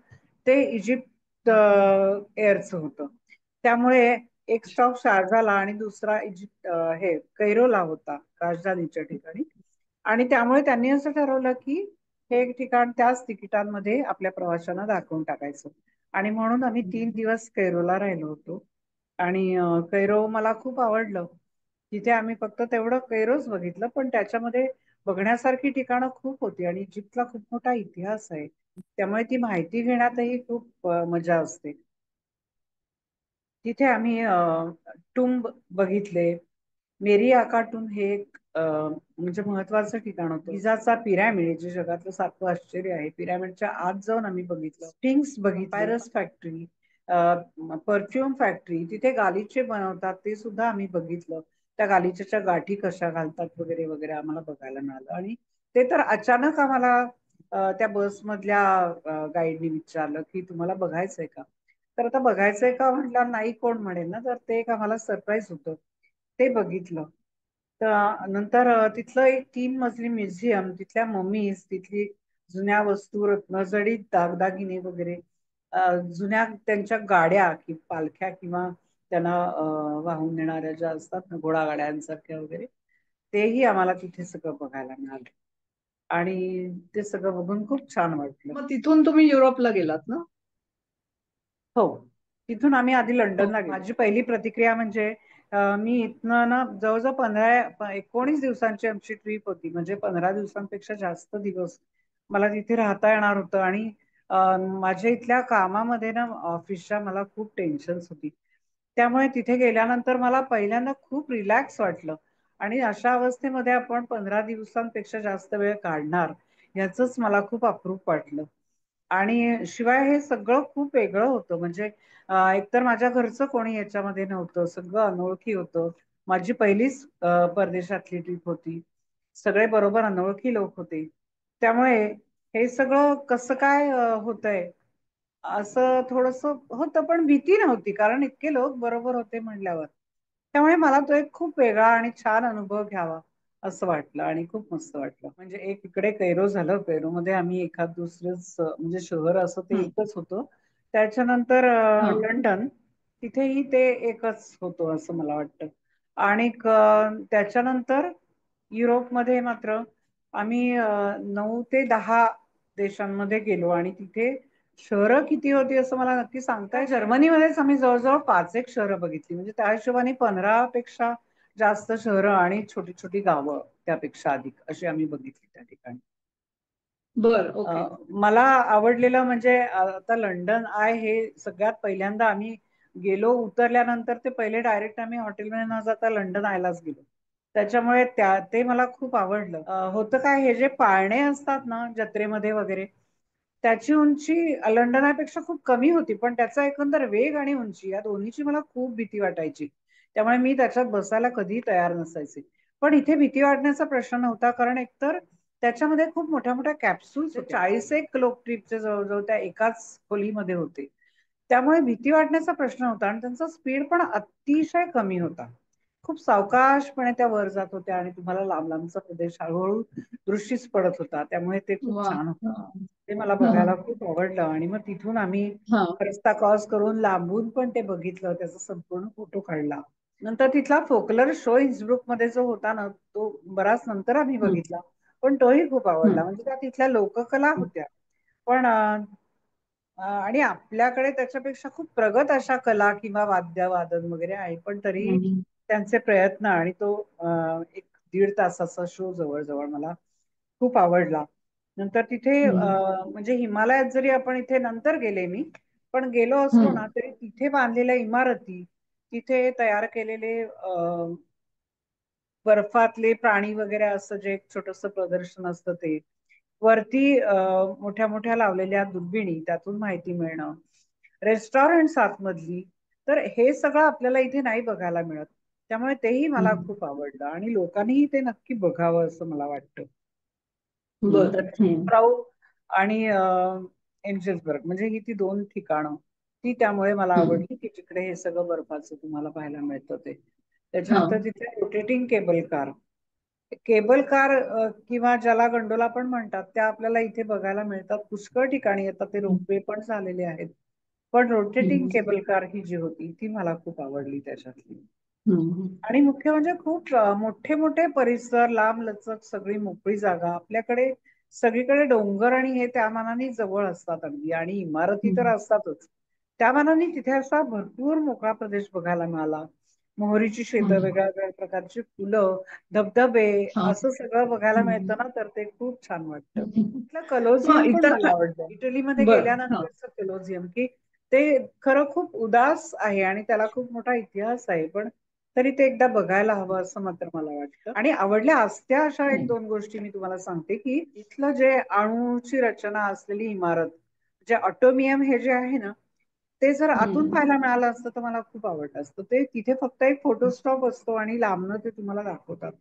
ते इजिप्त एअरचं होतं, त्यामुळे एक स्टॉप शारजाला आणि दुसरा इजिप्त हे कैरोला होता, राजधानीच्या ठिकाणी. आणि त्यामुळे त्यांनी असं ठरवलं की हे एक ठिकाण त्याच तिकिटांमध्ये आपल्या प्रवाशांना दाखवून टाकायचं. आणि म्हणून आम्ही 3 दिवस कैरोला राहिलो होतो. आणि कैरो मला खूप आवडलं. तिथे आम्ही फक्त तेवढं कैरोच बघितलं, पण त्याच्यामध्ये बघण्यासारखी ठिकाणं खूप होती आणि इजिप्तला खूप मोठा इतिहास आहे. त्यामुळे ती माहिती घेण्यातही खूप मजा असते. तिथे आम्ही टुंब बघितले. मेरी आकाटून हे एक म्हणजे महत्वाचं ठिकाण होतं. गिझाचा पिरॅमिड जे जगातलं 7वं आश्चर्य आहे, पिरॅमिडच्या आत जाऊन आम्ही बघितलं. स्टिंग्स बघितले, पायरस फॅक्टरी, परफ्यूम फॅक्टरी, तिथे गालिचे बनवतात ते सुद्धा आम्ही बघितलं. त्या गालिच्याच्या गाठी कशा घालतात वगैरे वगैरे आम्हाला बघायला मिळालं. आणि ते तर अचानक आम्हाला त्या बसमधल्या गाईडनी विचारलं की तुम्हाला बघायचंय का. तर आता बघायचंय का म्हटलं, नाही कोण म्हणेल ना, तर ते एक आम्हाला सरप्राईज होतं. ते बघितलं. तर नंतर तिथलं एक 3 मजली म्युझियम, तिथल्या ममीज, तिथली जुन्या वस्तू, रत्नजडीत दागदागिने वगैरे, जुन्या त्यांच्या गाड्या की पालख्या किंवा त्यांना वाहून नेणाऱ्या ज्या असतात ना घोडागाड्यांसारख्या वगैरे, तेही आम्हाला तिथे सगळं बघायला मिळालं. आणि ते सगळं बघून खूप छान वाटलं. मग तिथून तुम्ही युरोपला गेलात ना? हो. तिथून आम्ही आधी हो. लंडनला गेलो. माझी पहिली प्रतिक्रिया म्हणजे मी इथनं ना जवळजवळ 19 दिवसांची आमची ट्रिप होती. म्हणजे 15 दिवसांपेक्षा जास्त दिवस मला तिथे राहता येणार होतं. आणि माझ्या इथल्या कामामध्ये ना ऑफिसच्या मला खूप टेन्शन्स होती. त्यामुळे तिथे गेल्यानंतर मला पहिल्यांदा खूप रिलॅक्स वाटलं. आणि अशा अवस्थेमध्ये आपण 15 दिवसांपेक्षा जास्त वेळ काढणार याचंच मला खूप अप्रूप वाटलं. आणि शिवाय हे सगळं खूप वेगळं होतं. म्हणजे एकतर माझ्या घरचं कोणी याच्यामध्ये नव्हतं, सगळं अनोळखी होतं. माझी पहिलीच परदेशातली ट्रिप होती. सगळे बरोबर अनोळखी लोक होते. त्यामुळे हे सगळं कसं काय होतंय असं थोडस होतं, पण भीती नव्हती कारण इतके लोक बरोबर होते म्हणल्यावर. त्यामुळे मला तो एक खूप वेगळा आणि छान अनुभव घ्यावा असं वाटलं आणि खूप मस्त वाटलं. म्हणजे एक इकडे कैरो झालं, कैरोमध्ये आम्ही एखाद दुसरंच म्हणजे शहर असं ते हं. एकच होतं. त्याच्यानंतर हा. लंडन, तिथेही ते एकच होतं असं मला वाटतं. आणि त्याच्यानंतर युरोपमध्ये मात्र आम्ही 9 ते 10 देशांमध्ये गेलो. आणि तिथे शहरं किती होती असं मला नक्की सांगताय. जर्मनीमध्येच आम्ही जवळजवळ 5 एक शहरं बघितली. म्हणजे त्या हिशोबाने 15 पेक्षा जास्त शहरं आणि छोटी छोटी गावं त्यापेक्षा अधिक अशी आम्ही बघितली त्या ठिकाणी. बर. ओके. मला आवडलेलं म्हणजे आता लंडन आय हे सगळ्यात पहिल्यांदा आम्ही गेलो. उतरल्यानंतर ते पहिले डायरेक्ट आम्ही हॉटेलमध्ये न जाता लंडन आयलाच गेलो. त्याच्यामुळे ते मला खूप आवडलं. होतं काय, हे जे पाळणे असतात ना जत्रेमध्ये वगैरे, त्याची उंची लंडनापेक्षा खूप कमी होती, पण त्याचा एकंदर वेग आणि उंची या दोन्हीची मला खूप भीती वाटायची. त्यामुळे मी त्याच्यात बसायला कधी तयार नसायचे. पण इथे भीती वाटण्याचा प्रश्न नव्हता, कारण एकतर त्याच्यामध्ये खूप मोठ्या मोठ्या कॅप्सूल्स होत्या. 40 एक लोक ट्रिपचे जवळजवळ त्या एकाच खोलीमध्ये होते. त्यामुळे भीती वाटण्याचा प्रश्न होता आणि त्यांचा स्पीड पण अतिशय कमी होता. खूप सावकाशपणे त्या वर जात होत्या आणि तुम्हाला लांब लांबचा प्रदेश हळूहळू दृष्टीस पडत होता. त्यामुळे ते खूप वा. छान होतं. हा. ते मला हा. बघायला खूप आवडलं. आणि मग तिथून आम्ही हा. रस्ता क्रॉस करून लांबून पण ते बघितलं, त्याचा संपूर्ण फोटो काढला. नंतर तिथला फोकलर शो इन्स्ब्रुक मध्ये जो होता ना, तो बराच नंतर आम्ही हं. बघितला. पण तोही खूप हं. आवडला. म्हणजे त्या तिथल्या लोककला होत्या. पण आणि आपल्याकडे त्याच्यापेक्षा खूप प्रगत अशा कला किंवा वाद्यवादन वगैरे आहे, पण तरी हं. त्यांचे प्रयत्न आणि तो एक 1.5 तासाचा शो जवळजवळ मला खूप आवडला. नंतर तिथे हं. म्हणजे हिमालयात जरी आपण इथे नंतर गेले मी, पण गेलो असलो हं. ना तरी तिथे बांधलेल्या इमारती, तिथे तयार केलेले बर्फातले प्राणी वगैरे असं जे एक छोटस प्रदर्शन असतं ते, वरती मोठ्या मोठ्या लावलेल्या दुर्बिणी, त्यातून माहिती मिळणं, रेस्टॉरंट आतमधली, तर हे सगळं आपल्याला इथे नाही बघायला मिळत. त्यामुळे तेही मला हं. खूप आवडलं आणि लोकांनीही ते नक्की बघावं असं मला वाटतं. बर. नंतर हं. चिप्राऊ आणि एंजल्सबर्ग, म्हणजे ही ती 2 ठिकाणं ती त्यामुळे मला हं. आवडली की जिकडे हे सगळं बर्फाचं तुम्हाला पाहायला मिळतं ते. हा. त्याच्यानंतर तिथे rotating cable car, cable car किंवा ज्याला गंडोला पण म्हणतात, त्या आपल्याला इथे बघायला मिळतात पुष्कळ ठिकाणी. आता ते हं. रोपवे पण झालेले आहेत. पण रोटेटिंग हं. केबल कार ही जी होती ती मला खूप आवडली त्याच्यातली. हं. आणि मुख्य म्हणजे खूप मोठे मोठे परिसर, लांब लचक सगळी मोकळी जागा. आपल्याकडे सगळीकडे डोंगर आणि हे त्या मानाने जवळ असतात अगदी, आणि इमारती तर हं. असतातच. त्या मानाने तिथे असा भरपूर मोकळा प्रदेश बघायला मिळाला. मोहरीची शेतं, हम्म. वेगळ्या वेगळ्या प्रकारची फुलं, धबधबे, हा. असं सगळं बघायला मिळतं हम्म. ना, तर ते खूप छान वाटतं. हम्म. इथलं हा कलोझियम पण इतर मला आवडतं. इटलीमध्ये बर हा. गेल्यानंतरचं कलोझियम, की ते खरं खूप उदास आहे आणि त्याला खूप मोठा इतिहास आहे, पण तरी ते एकदा बघायला हवं असं मात्र मला वाटतं. आणि आवडल्या असत्या अशा एक हम्म. दोन गोष्टी मी तुम्हाला सांगते, की इथलं जे अणूची रचना असलेली इमारत, जे ऑटोमियम हे जे आहे ना, ते जर आतून हम्म. पाहायला मिळालं असतं तर मला खूप आवडलं असतं. ते तिथे फक्त एक फोटो स्टॉप असतो आणि लांबनं ते तुम्हाला दाखवतात.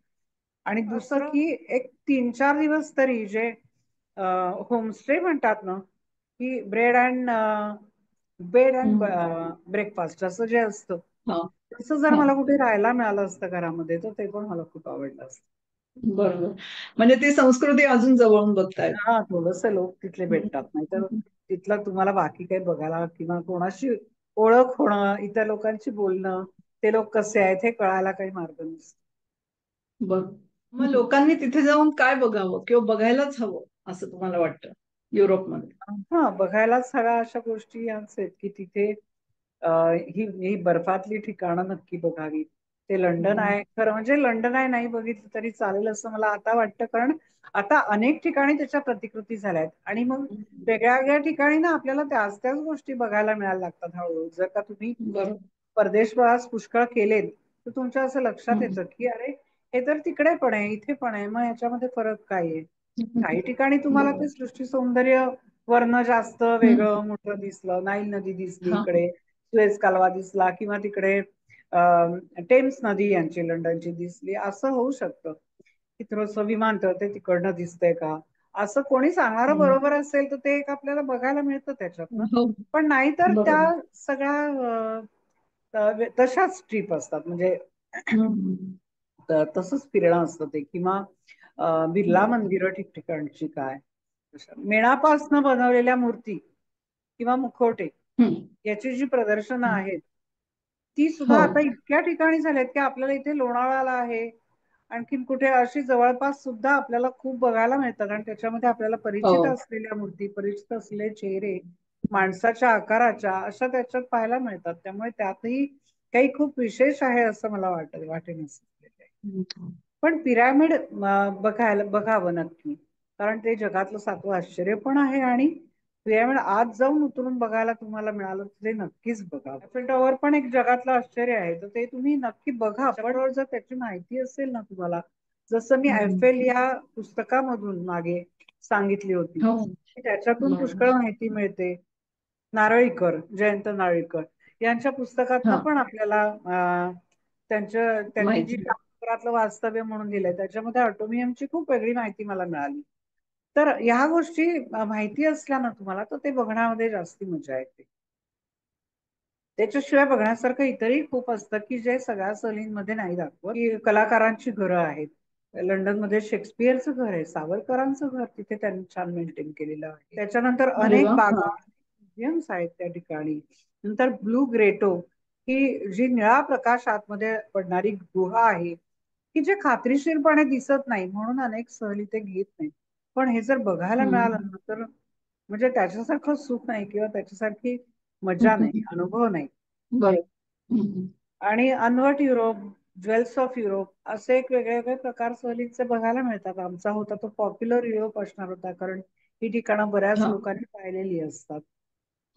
आणि दुसरं की एक 3-4 दिवस तरी जे होमस्टे म्हणतात ना, की बेड अँड हम्म. ब्रेकफास्ट असं जे असतं, हा. तसं जर हा. मला कुठे राहायला मिळालं असतं घरामध्ये तर ते पण मला खूप आवडलं असतं. बरोबर. म्हणजे ती संस्कृती अजून जवळून बघतायत. हा, थोडस लोक तिथले हम्म. भेटतात, नाहीतर तिथलं तुम्हाला बाकी काही बघायला किंवा कोणाशी ओळख होणं, इतर लोकांशी बोलणं, ते लोक कसे आहेत हे कळायला काही मार्ग नसतो. बर. मग लोकांनी तिथे जाऊन काय बघावं किंवा बघायलाच हवं असं तुम्हाला वाटतं युरोपमध्ये? हा, बघायलाच हव्या अशा गोष्टी याच आहेत की तिथे ही ही बर्फातली ठिकाणं नक्की बघावी. ते लंडन हम्म. आहे खरं, म्हणजे लंडन आहे नाही बघितलं तरी चालेल असं मला आता वाटतं, कारण आता अनेक ठिकाणी त्याच्या प्रतिकृती झाल्या आहेत आणि मग वेगळ्या वेगळ्या ठिकाणी ना आपल्याला त्याच त्याच गोष्टी बघायला मिळायला लागतात हळूहळू. जर का तुम्ही बरोबर. परदेश प्रवास पुष्कळ केलेत तर तुमच्या असं लक्षात हम्म. येतं की अरे, हे तर तिकडे पण आहे, इथे पण आहे, मग याच्यामध्ये फरक काय आहे. काही ठिकाणी तुम्हाला ते बरोबर. सृष्टी सौंदर्य वर्ण जास्त हम्म. वेगळं मोठं दिसलं, नाईल नदी दिसली हा. इकडे, सुएज कालवा दिसला किंवा तिकडे टेम्स नदी यांची लंडनची दिसली, असं होऊ शकतं. की थोडंसं विमानतळ ते तिकडनं दिसतंय का, असं कोणी सांगणारं हम्म. बरोबर असेल तर ते एक आपल्याला बघायला मिळतं त्याच्यातनं. हो. पण नाहीतर त्या बरोबर. सगळ्या तशाच ट्रिप असतात, म्हणजे हम्म. तसंच फिरणं असतं ते. किंवा बिर्ला बरोबर. मंदिरं ठिकठिकाणची काय, मेणापासनं बनवलेल्या मूर्ती किंवा मुखवटे हम्म. याची जी प्रदर्शनं आहेत, ती सुद्धा हो. आता इतक्या ठिकाणी झाल्यात की आपल्याला इथे लोणावळ्याला आहे, आणखीन कुठे अशी जवळपास सुद्धा आपल्याला खूप बघायला मिळतात आणि त्याच्यामध्ये आपल्याला परिचित हो. असलेल्या मूर्ती, परिचित असलेले चेहरे, माणसाच्या आकाराच्या अशा त्याच्यात पाहायला मिळतात. त्यामुळे त्यातही काही खूप विशेष आहे असं मला वाटेन. हम्म. पण पिरॅमिड बघावं नक्की, कारण ते जगातलं 7वं आश्चर्य पण आहे आणि पिरॅमिड आज जाऊन उतरून बघायला तुम्हाला मिळालं तर ते नक्कीच बघा. एफेल टॉवर पण एक जगातलं आश्चर्य आहे, तर ते तुम्ही नक्की बघा. पण जर त्याची माहिती असेल ना तुम्हाला, जसं मी हम्म. ऐफेल या पुस्तकामधून मागे सांगितली होती, हो. त्याच्यातून पुष्कळ बरोबर. माहिती मिळते. नारळीकर, जयंत नारळीकर यांच्या पुस्तकातनं हा. पण आपल्याला त्यांनी जी माहिती. घरातलं वास्तव्य म्हणून दिलंय त्याच्यामध्ये ऑटोमियमची खूप वेगळी माहिती मला मिळाली. तर ह्या गोष्टी माहिती असल्या ना तुम्हाला, तर ते बघण्यामध्ये जास्ती मजा येते. त्याच्याशिवाय बघण्यासारखं इतरही खूप असतं की जे सगळ्या सहलींमध्ये नाही दाखवत, की कलाकारांची घरं आहेत. लंडनमध्ये शेक्सपियरचं घर आहे, सावरकरांचं घर तिथे त्यांनी छान मेंटेन केलेलं आहे. त्याच्यानंतर अरे अनेक वा. हा. बागा, म्युझियम्स आहेत त्या ठिकाणी. नंतर ब्लू ग्रेटो ही जी निळा प्रकाश आतमध्ये पडणारी गुहा आहे, की जे खात्रीशीरपणे दिसत नाही म्हणून अनेक सहली ते घेत नाहीत. पण हे जर बघायला मिळालं हम्म. ना, तर म्हणजे त्याच्यासारखं सुख नाही किंवा त्याच्यासारखी मजा नाही, हम्म. अनुभव नाही. बरोबर. हम्म. आणि अनवट युरोप, ज्वेल्स ऑफ युरोप असे एक वेगळे वेगळे प्रकार सहलीचे बघायला मिळतात. आमचा होता तो पॉप्युलर युरोप असणार होता, कारण ही ठिकाणं बऱ्याच हा. लोकांनी पाहिलेली असतात.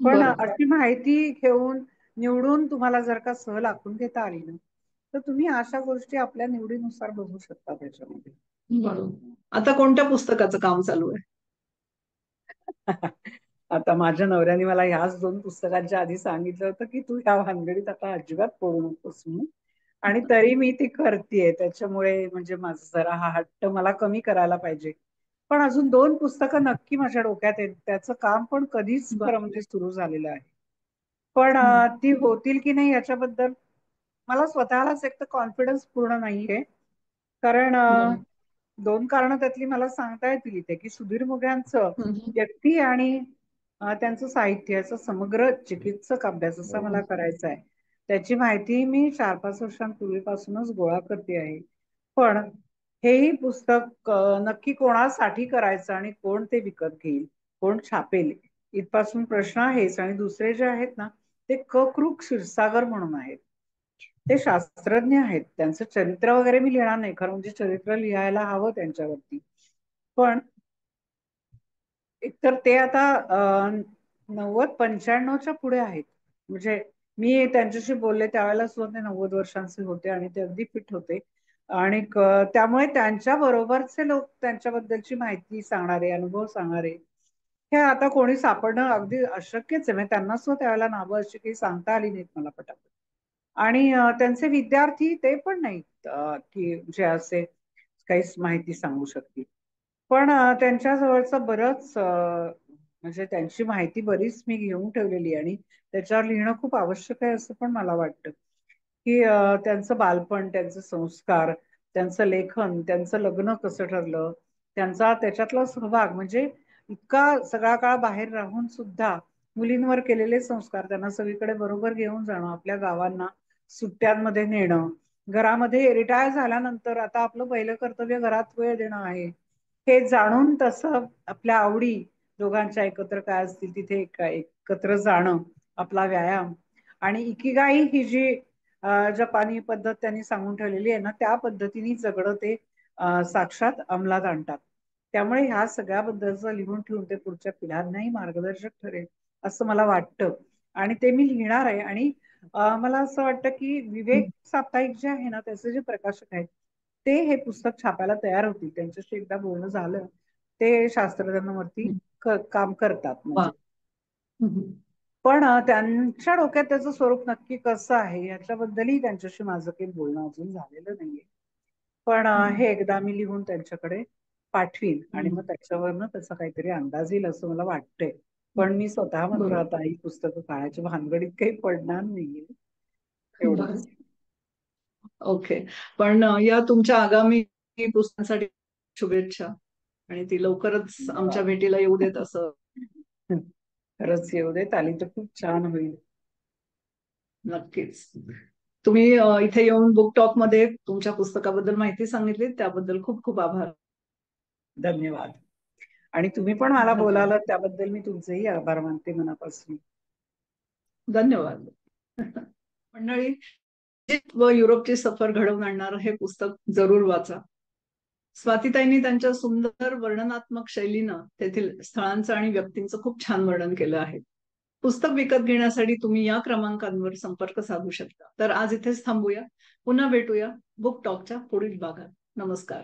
पण बरोबर. अशी माहिती घेऊन निवडून तुम्हाला जर का सहल आखून घेता आली ना, तर तुम्ही अशा गोष्टी आपल्या निवडीनुसार बघू शकता त्याच्यामध्ये. बरोबर. आता कोणत्या पुस्तकाचं काम चालू आहे? आता माझ्या नवऱ्याने मला ह्याच 2 पुस्तकांच्या आधी सांगितलं होतं की तू ह्या भानगडीत आता अजिबात पडू नकोस म्हणून. आणि तरी मी ती करतेय, त्याच्यामुळे म्हणजे माझा जरा हा हट्ट मला कमी करायला पाहिजे. पण अजून 2 पुस्तकं नक्की माझ्या डोक्यात आहेत, त्याचं काम पण कधीच खरं बर. म्हणजे सुरू झालेलं आहे. पण हम्म. ती होतील की नाही याच्याबद्दल मला स्वतःलाच एक तर कॉन्फिडन्स पूर्ण नाहीये. कारण बरं. 2 कारणं त्यातली मला सांगता येतील इथे, की सुधीर मुघ्यांचं हम्म. व्यक्ती आणि त्यांचं साहित्य याचा समग्र चिकित्सक अभ्यास असा हो. मला करायचा आहे. त्याची माहिती मी 4-5 वर्षांपूर्वीपासूनच गोळा करते आहे. पण हेही पुस्तक नक्की कोणासाठी करायचं आणि कोण ते विकत घेईल, कोण छापेल, इथपासून प्रश्न आहेच. आणि दुसरे जे आहेत ना, ते कृक क्षीरसागर म्हणून आहेत. ते शास्त्रज्ञ आहेत. त्यांचं चरित्र वगैरे मी लिहिणार नाही, खरं म्हणजे चरित्र लिहायला हवं त्यांच्यावरती. पण एकतर ते आता 90-95च्या पुढे आहेत. म्हणजे मी त्यांच्याशी बोलले त्यावेळेला सुद्धा ते 90 वर्षांचे होते आणि ते अगदी फिट होते. आणि त्यामुळे त्यांच्या बरोबरचे लोक त्यांच्याबद्दलची माहिती सांगणारे, अनुभव सांगणारे, हे आता कोणी सापडणं अगदी अशक्यच आहे. म्हणजे त्यांना सुद्धा त्यावेळेला नावं अशी काही सांगता आली नाहीत मला पटापट. आणि त्यांचे विद्यार्थी ते पण नाहीत की जे असे काहीच माहिती सांगू शकतील. पण त्यांच्या जवळचं बरंच म्हणजे त्यांची माहिती बरीच मी घेऊन ठेवलेली आहे आणि त्याच्यावर लिहिणं खूप आवश्यक आहे असं पण मला वाटतं. की त्यांचं बालपण, त्यांचे संस्कार, त्यांचं लेखन, त्यांचं लग्न कसं ठरलं, त्यांचा त्याच्यातला सहभाग, म्हणजे इतका सगळा काळ बाहेर राहून सुद्धा मुलींवर केलेले संस्कार, त्यांना सगळीकडे बरोबर घेऊन जाणं, आपल्या गावांना सुट्ट्यांमध्ये नेणं, घरामध्ये रिटायर झाल्यानंतर आता आपलं पहिलं कर्तव्य घरात वेळ देणं आहे, हे जाणून तसं आपल्या आवडी दोघांच्या एकत्र काय असतील तिथे एकत्र जाणं, आपला व्यायाम आणि इकिगाई ही जी जपानी पद्धत त्यांनी सांगून ठेवलेली आहे ना, त्या पद्धतीने जगणं ते साक्षात अंमलात आणतात. त्यामुळे ह्या सगळ्याबद्दलचं लिहून ठेवून ते पुढच्या पिढ्यांनाही मार्गदर्शक ठरेल असं मला वाटतं. आणि ते मी लिहिणार आहे. आणि मला असं वाटतं की विवेक साप्ताहिक जे आहे ना, त्याचे जे प्रकाशक आहेत ते हे पुस्तक छापायला तयार होतील. त्यांच्याशी एकदा बोलणं झालं. ते शास्त्रज्ञांवरती काम करतात वा. म्हणजे. पण त्यांच्या डोक्यात त्याचं स्वरूप नक्की कसं आहे याच्याबद्दलही त्यांच्याशी माझं काही बोलणं अजून झालेलं नाहीये. पण हे एकदा मी लिहून त्यांच्याकडे पाठवीन आणि मग त्याच्यावरनं त्याचा काहीतरी अंदाज येईल असं मला वाटतंय. पण मी स्वतः मात्र बरोबर. आता ही पुस्तकं काढायच्या भानगडीत काही पडणार नाहीये. बरं. एवढंच. ओके. पण या तुमच्या आगामी पुस्तकांसाठी शुभेच्छा, आणि ती लवकरच आमच्या धन्यवाद. भेटीला येऊ देत असं. खरंच येऊ देत, आली तर खूप छान होईल. नक्कीच. तुम्ही इथे येऊन बुक टॉक मध्ये तुमच्या पुस्तकाबद्दल माहिती सांगितली त्याबद्दल खूप खूप आभार. धन्यवाद. आणि तुम्ही पण मला धन्यवाद. बोलावलं त्याबद्दल मी तुमचेही आभार मानते मनापासून. धन्यवाद. मंडळी, इजिप्त व युरोपची सफर घडवून आणणारं हे पुस्तक जरूर वाचा. स्वातीताईंनी त्यांच्या सुंदर वर्णनात्मक शैलीनं तेथील स्थळांचं आणि व्यक्तींचं खूप छान वर्णन केलं आहे. पुस्तक विकत घेण्यासाठी तुम्ही या क्रमांकांवर संपर्क साधू शकता. तर आज इथेच थांबूया. पुन्हा भेटूया बुक टॉकच्या पुढील भागात. नमस्कार.